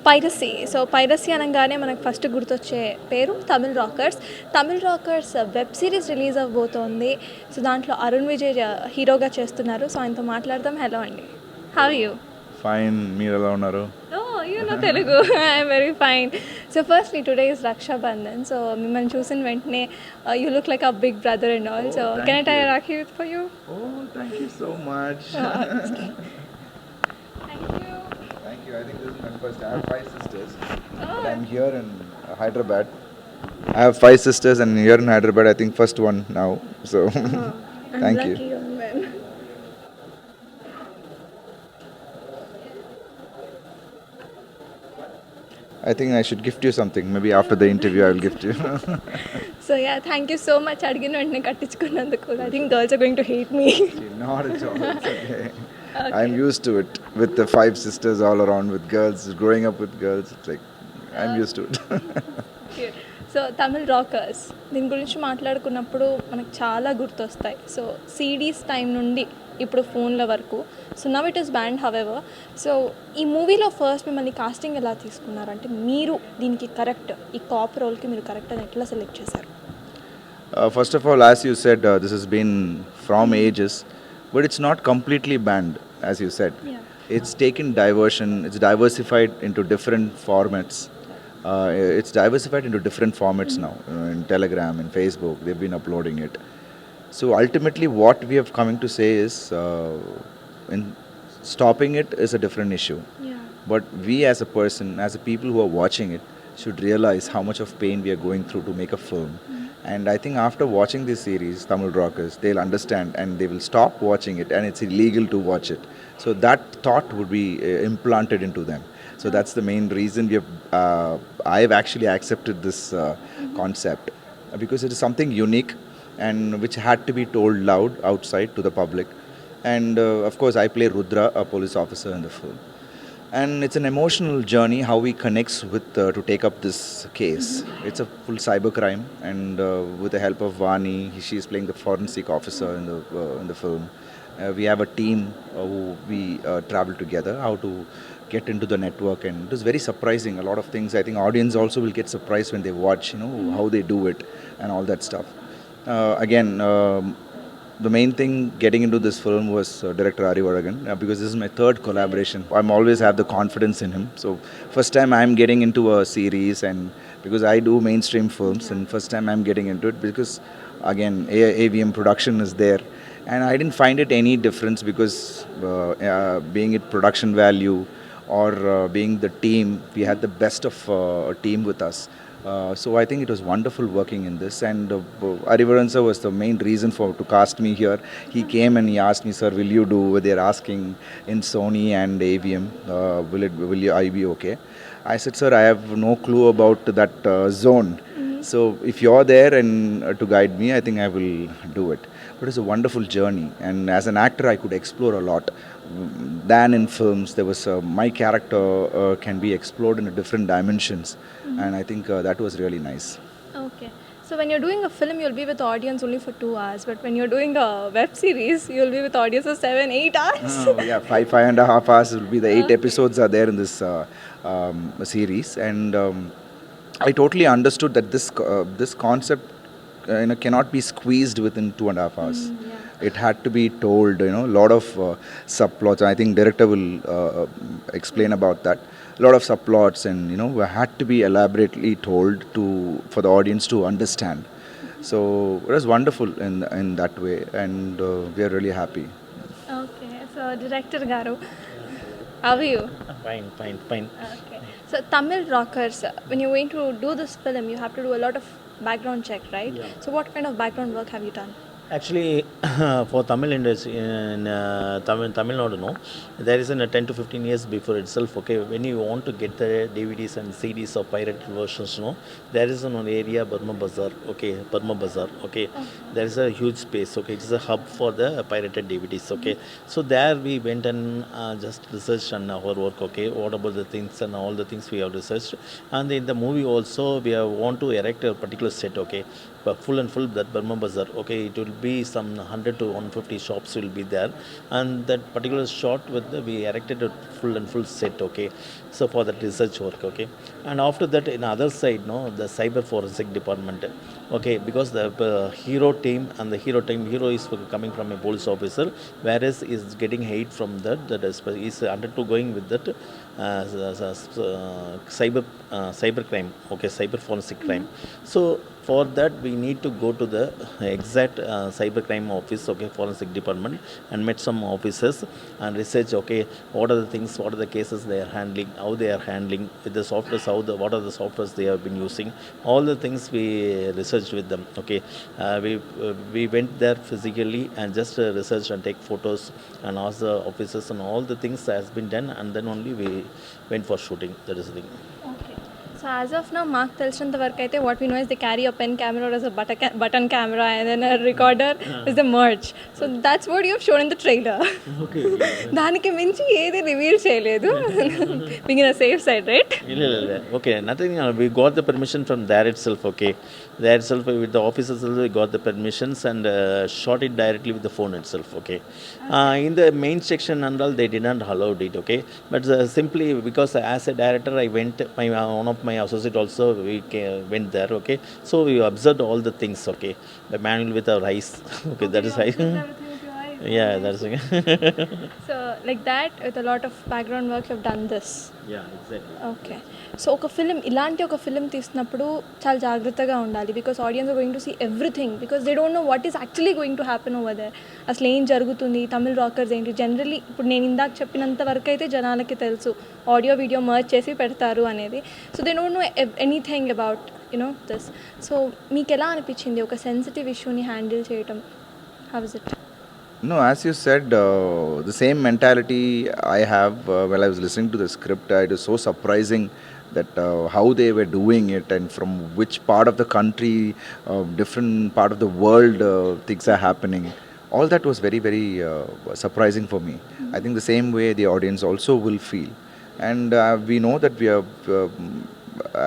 Piracy. So, piracy అనంగానే మనకు first గుర్తొచ్చే పేరు Tamil rockers. Tamil rockers web series release అవ్వబోతోంది. సో, దాంట్లో అరుణ్ విజయ్ హీరోగా చేస్తున్నారు. సో, ఆయనతో మాట్లాడదాం. హలో అండి. How are you? ఫైన్, మీరు ఎలా ఉన్నారు? Oh! You know Telugu. I'm very fine. So, firstly today is Raksha Bandhan. So, మిమ్మల్ని చూసిన వెంటనే you look like a big brother and all. So, can I tie a rakhi for you? Thank you so much. Thank you. Thank you. I think this is my first. I have 5 sisters. But I'm here in Hyderabad. I have 5 sisters and here in Hyderabad, I think first one now. So, thank you. Lucky young man. I think I should gift you something. Maybe after the interview, I will gift you. So yeah thank you so much అడిగిన వెంటనే కట్టించుకున్నందుకు. I think girls are going to hate me. Not at all. It's okay. I'm used to it with the 5 sisters all around with girls, growing up with girls. It's like, I'm used to it. So Tamil rockers దీని గురించి మాట్లాడుకున్నప్పుడు మనకు చాలా గుర్తొస్తాయి. So CDs time నుండి ఇప్పుడు ఫోన్ల వరకు. So now it is band however. So ఈ మూవీలో ఫస్ట్ మిమ్మల్ని కాస్టింగ్ ఎలా తీసుకున్నారు? అంటే మీరు దీనికి కరెక్ట్, ఈ కాప్ రోల్కి మీరు కరెక్ట్ అని ఎట్లా సెలెక్ట్ చేశారు? First of all, as you said, this has been from ages, but it's not completely banned, as you said. Yeah. It's taken diversion, it's diversified into different formats. It's diversified into different formats now. In Telegram, in Facebook, they've been uploading it. So ultimately, what we have coming to say is, in stopping it is a different issue. Yeah. But we as a person, as a people who are watching it, should realize how much of pain we are going through to make a film. And I think after watching this series, Tamil Rockers, they'll understand and they will stop watching it and it's illegal to watch it. So that thought would be implanted into them. So that's the main reason I've actually accepted this concept because it is something unique and which had to be told loud outside to the public. And of course, I play Rudra, a police officer in the film. And it's an emotional journey how he connects with to take up this case. It's a full cybercrime, and with the help of Vani, she is playing the forensic officer in the film. We have a team who we travel together, how to get into the network, and it was very surprising. A lot of things. I think audience also will get surprised when they watch, how they do it and all that stuff. Again. The main thing getting into this film was director Arivazhagan because this is my 3rd collaboration. I'm always have the confidence in him. So first time I'm getting into a series, and because I do mainstream films, and first time I'm getting into it because again AVM production is there, and I didn't find it any difference because being it production value or being the team, we had the best of team with us. So I think it was wonderful working in this, and Arivazhagan sir was the main reason to cast me here. He came and he asked me, sir, will you do what they're asking in Sony and AVM? Will I be okay? I said, sir, I have no clue about that zone. So if you're there and to guide me, I think I will do it. But it's a wonderful journey, and as an actor, I could explore a lot. Than in films, there was my character can be explored in different dimensions, and I think that was really nice. Okay. So when you're doing a film, you'll be with the audience only for 2 hours. But when you're doing a web series, you'll be with the audience for 7, 8 hours. Yeah, 5.5 hours will be the 8 episodes are there in this series, and I totally understood that this concept cannot be squeezed within 2.5 hours. Yeah. It had to be told, a lot of subplots. I think director will explain about that. A lot of subplots, and had to be elaborately told for the audience to understand. So it was wonderful in that way, and we are really happy. Okay. So director garu, how are you? Fine. Okay. So Tamil rockers, when you're going to do this film, you have to do a lot of background check, right? Yeah. So what kind of background work have you done? Actually, for Tamil industry in Tamil Nadu, no, there is 10 to 15 years before itself. Okay, when you want to get the DVDs and CDs of pirated versions, no, there is an area Burma Bazaar. Okay, Burma Bazaar. Okay, there is a huge space. Okay, it is a hub for the pirated DVDs. Okay, so there we went and just researched on our work. Okay, what about the things and all the things we have researched, and in the movie also we want to erect a particular set. Okay, full that Burma Bazaar. Okay, it will be some 100 to 150 shops will be there, and that particular shot we erected a full set, okay, so for that research work, okay. And after that, in other side, no, the cyber forensic department, okay, because the hero is coming from a police officer, whereas is getting hate from that is undergoing with that cyber crime, okay, cyber forensic crime. So for that we need to go to the exact cyber crime office, okay, forensic department, and met some officers and research, okay, what are the things, what are the cases they are handling, how they are handling with the softwares, what are the softwares they have been using, all the things we researched with them, okay. We went there physically and just research and take photos and ask the officers, and all the things has been done, and then only we went for shooting. That is the thing. Okay. So as of now, మాకు తెలిసినంత వరకు అయితే what we know is they carry a pen camera or as a button camera and then a recorder is the merge. So that's what you've shown in the trailer. Okay. దానికి మించి ఏది reveal చేయలేదు. Being in a safe side, right? Okay, nothing. We got the permission from there itself, okay. There itself, with the officers also, we got the permissions and shot it directly with the phone itself, okay. In the main section and all, they did not allow it, okay. But simply because as a director, I went, one of my associate also, went there, okay. So we observed all the things, okay. The manual with our eyes, okay, that is right. Yeah, that's okay. So like that, with a lot of background work, you've done this. Yeah, exactly. Okay. So ఒక film, ఇలాంటి ఒక film తీసినప్పుడు చాలా జాగ్రత్తగా ఉండాలి, because audience are going to see everything, because they don't know what is actually going to happen over there. అసలు ఏం జరుగుతుంది, తమిళ్ రాకర్స్ ఏంటి, జనరల్లీ ఇప్పుడు నేను ఇందాక చెప్పినంత వరకు అయితే జనాలకి తెలుసు ఆడియో వీడియో మర్జ్ చేసి పెడతారు అనేది. So they don't know anything about this. So మీకు ఎలా అనిపించింది ఒక సెన్సిటివ్ ఇష్యూని హ్యాండిల్ చేయటం? How is it? No, as you said, the same mentality I have while I was listening to the script. It is so surprising that how they were doing it and from which part of the country, different part of the world things are happening. All that was very, very surprising for me. I think the same way the audience also will feel. And we know that we are,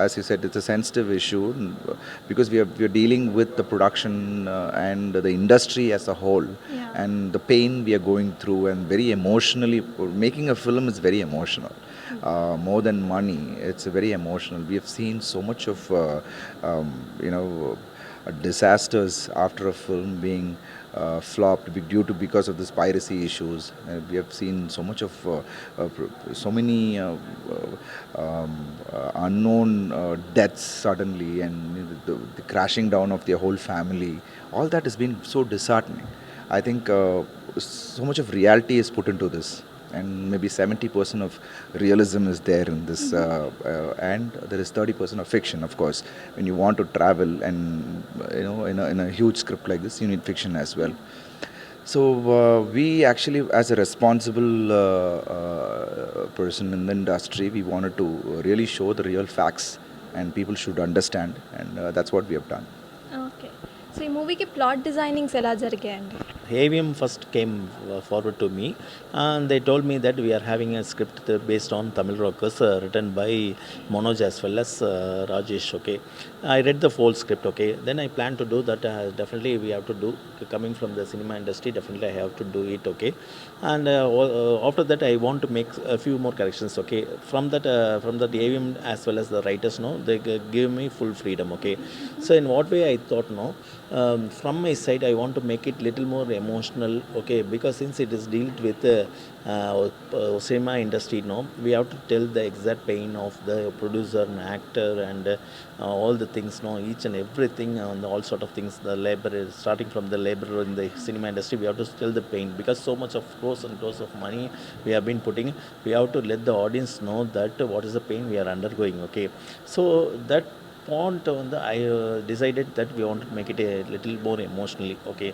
as you said, it's a sensitive issue because we are dealing with the production and the industry as a whole. Yeah. And the pain we are going through, and very emotionally, making a film is very emotional. More than money, it's very emotional. We have seen so much of disasters after a film being flopped because of this piracy issues. We have seen so much of so many unknown deaths suddenly, and the crashing down of their whole family. All that has been so disheartening. I think so much of reality is put into this, and maybe 70% of realism is there in this, and there is 30% of fiction. Of course, when you want to travel, and in a huge script like this, you need fiction as well. So we actually, as a responsible person in the industry, we wanted to really show the real facts, and people should understand, and that's what we have done. Okay. So ఈ మూవీకి plot designings ఎలా జరిగాయండి? AVM first came forward to me, and they told me that we are having a script based on Tamil Rockers written by Manoj as well as Rajesh, okay. I read the whole script, okay. Then I planned to do that. Definitely we have to do, coming from the cinema industry, definitely I have to do it, okay. And after that I want to make a few more corrections, okay. From that AVM as well as the writers, no, they give me full freedom, okay. So in what way I thought, no, from my side I want to make it little more emotional, okay, because since it is dealt with cinema industry, no, we have to tell the exact pain of the producer and actor and all the things, no, each and everything, and all sort of things, the labor, starting from the labor in the cinema industry, we have to tell the pain, because so much of crores and crores of money we have been putting. We have to let the audience know that what is the pain we are undergoing, okay. So that point on the, I decided that we want to make it a little more emotionally, okay.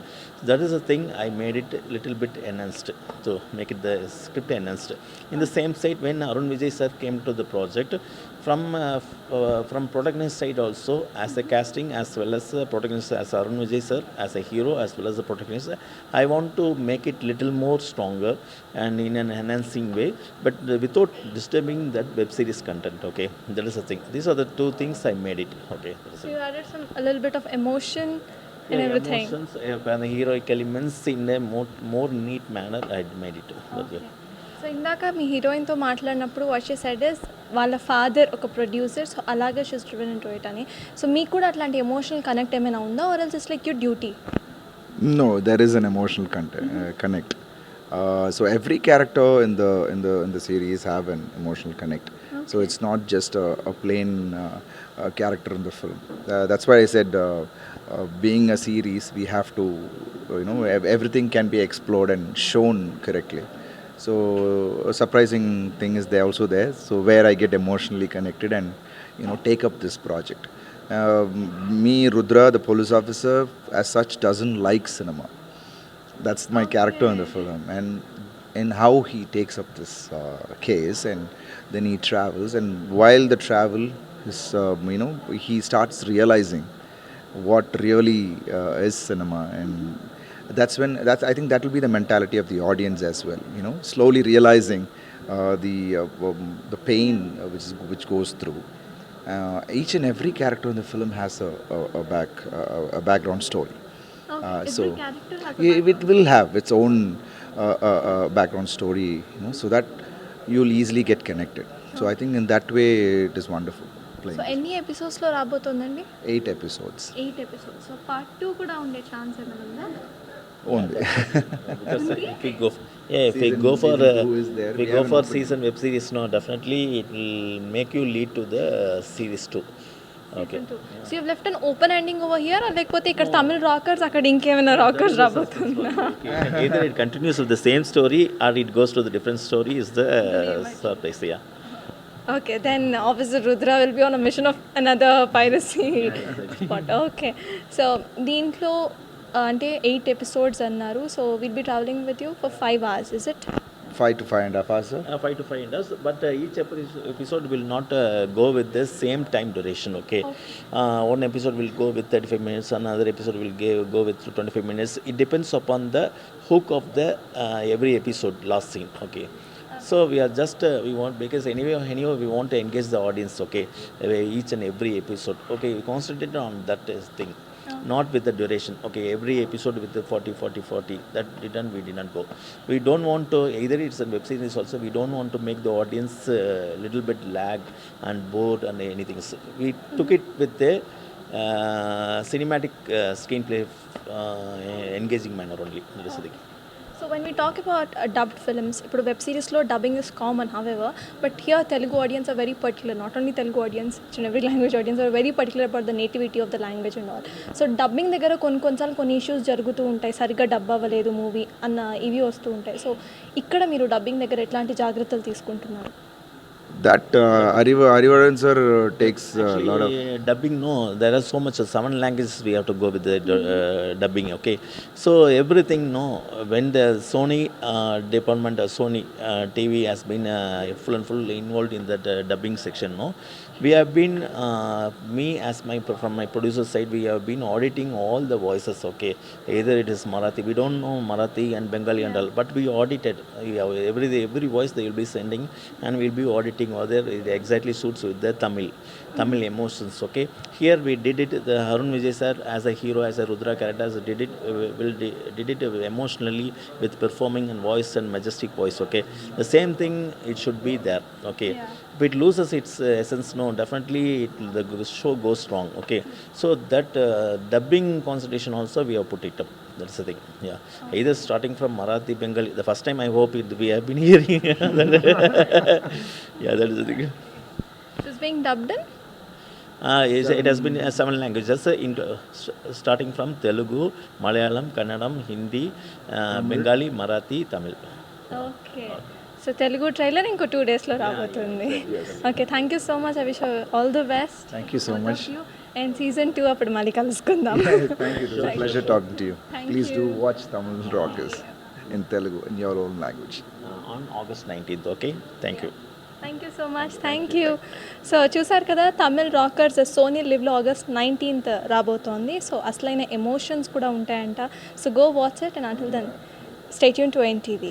That is the thing, I made it a little bit enhanced to make it the script enhanced. In the same side, when Arun Vijay sir came to the project, from protagonist side also, as a casting as well as protagonist as Arun Vijay sir as a hero as well as the protagonist, I want to make it little more stronger and in an enhancing way, but without disturbing that web series content, okay. That is the thing. These are the two things I made it, okay. So you added a little bit of emotion and everything. Emotions and the heroic elements in a more neat manner I made it. But yeah. So ఇందాక మీ హీరోయిన్తో మాట్లాడినప్పుడు what she said is వాళ్ళ father ఒక producer, so అలాగే she's driven into it అని. So మీకు కూడా అట్లాంటి ఎమోషనల్ కనెక్ట్ ఏమైనా ఉందా, or else it's like your duty? No, there is an emotional connect. So every character in the series have an emotional connect. So it's not just a plain character in the film. That's why I said, being a series, we have to, everything can be explored and shown correctly. So a surprising thing is there also there. So where I get emotionally connected and take up this project. Me, Rudra, the police officer, as such, doesn't like cinema. That's my character in the film, and how he takes up this case, and then he travels, and while the travel is, he starts realizing what really is cinema, and I think that will be the mentality of the audience as well. Slowly realizing the pain which goes through. Each and every character in the film has a background story. So character has it will have its own background story, so that you'll easily get connected. So I think in that way it is wonderful playing. So ఎన్ని ఎపిసోడ్స్లో రాబోతుందండి? 8 episodes 8 episodes. So part 2 కూడా ఉండే chance ఏమైనా ఉందా? only. Because if we go Season for 2 is there. if We we go haven't for opened. season web series, no, definitely it will make you lead to the series 2. Okay. So you left an open ending over here, లేకపోతే ఇక్కడ తమిళ rockers అక్కడ ఇంకేమైనా rockers రాబోతుందా? Either it continues with the same story or it goes to the different story is the surprise. Yeah. Okay, then obviously Rudra will be on a mission of another piracy spot. Okay, so దీంట్లో అంటే 8 episodes అన్నారు. So will be travelling with you for 5 hours, is it? 5 to 5.5 hours, sir. 5 to 5 hours, but each episode will not go with the same time duration. Okay. One episode will go with 35 minutes, another episode will go with 25 minutes. It depends upon the hook of the every episode last scene. Okay. So we are just we want, because anyway we want to engage the audience. Okay, each and every episode. Okay, we concentrate on that thing, not with the duration. Okay, every episode with the 40 that we did not go. We don't want to, either it's a web series also, we don't want to make the audience little bit lag and bored and anything. So we took it with the cinematic screenplay engaging manner only. That is the thing. So when we talk about dubbed films, ఇప్పుడు web సిరీస్లో dubbing is common, however, but here Telugu audience are very particular, not only Telugu audience, each and every language audience are very particular about the nativity of the language and all. So dubbing దగ్గర కొన్నిసార్లు కొన్ని issues జరుగుతూ ఉంటాయి, సరిగ్గా dub అవ్వలేదు movie అన్న ఇవి వస్తూ ఉంటాయి. సో ఇక్కడ మీరు డబ్బింగ్ దగ్గర ఎట్లాంటి జాగ్రత్తలు తీసుకుంటున్నారు? That Arivazhagan sir takes a lot of. Dubbing, no, there are so much 7 languages we have to go with the dubbing. Okay, so everything, no, when the Sony department, Sony TV has been full involved in that dubbing section, no, we have been me as from my producer side, we have been auditing all the voices. Okay, either it is Marathi, we don't know Marathi and Bengali and all, but we audited every voice they will be sending, and we'll be auditing whether it exactly suits with the Tamil emotions. Okay, here we did it, the Arun Vijay sir as a hero, as a Rudra character, did it emotionally with performing and voice and majestic voice. Okay, the same thing it should be there. Okay, if it loses its essence, no, definitely the show goes wrong. Okay, so that dubbing concentration also we have put it up. That's the thing. Yeah, either starting from Marathi, Bengali. The first time I hope we have been hearing. Yeah, that is the thing. This is being dubbed in? It has been 7 languages, starting from Telugu, Malayalam, Kannadam, Hindi, Bengali, Marathi, Tamil. Okay, so Telugu trailer ఇంకో 2 daysలో రాబోతుంది. Okay, thank you so much. I wish all the best. Thank you so much. And season 2 అప్పుడు మళ్ళీ కలుసుకుందాం. Thank you. It was a pleasure talking to you. Thank Please you. do watch Tamil Rockers in Telugu in your own language. On August 19th. Okay, thank you. Thank you so much. Thank you. So చూసారు కదా, Tamil rockers Sony లివ్లో August 19th రాబోతోంది. So అసలైన emotions కూడా ఉంటాయంట. So go watch it, and until then stay tune to NTV.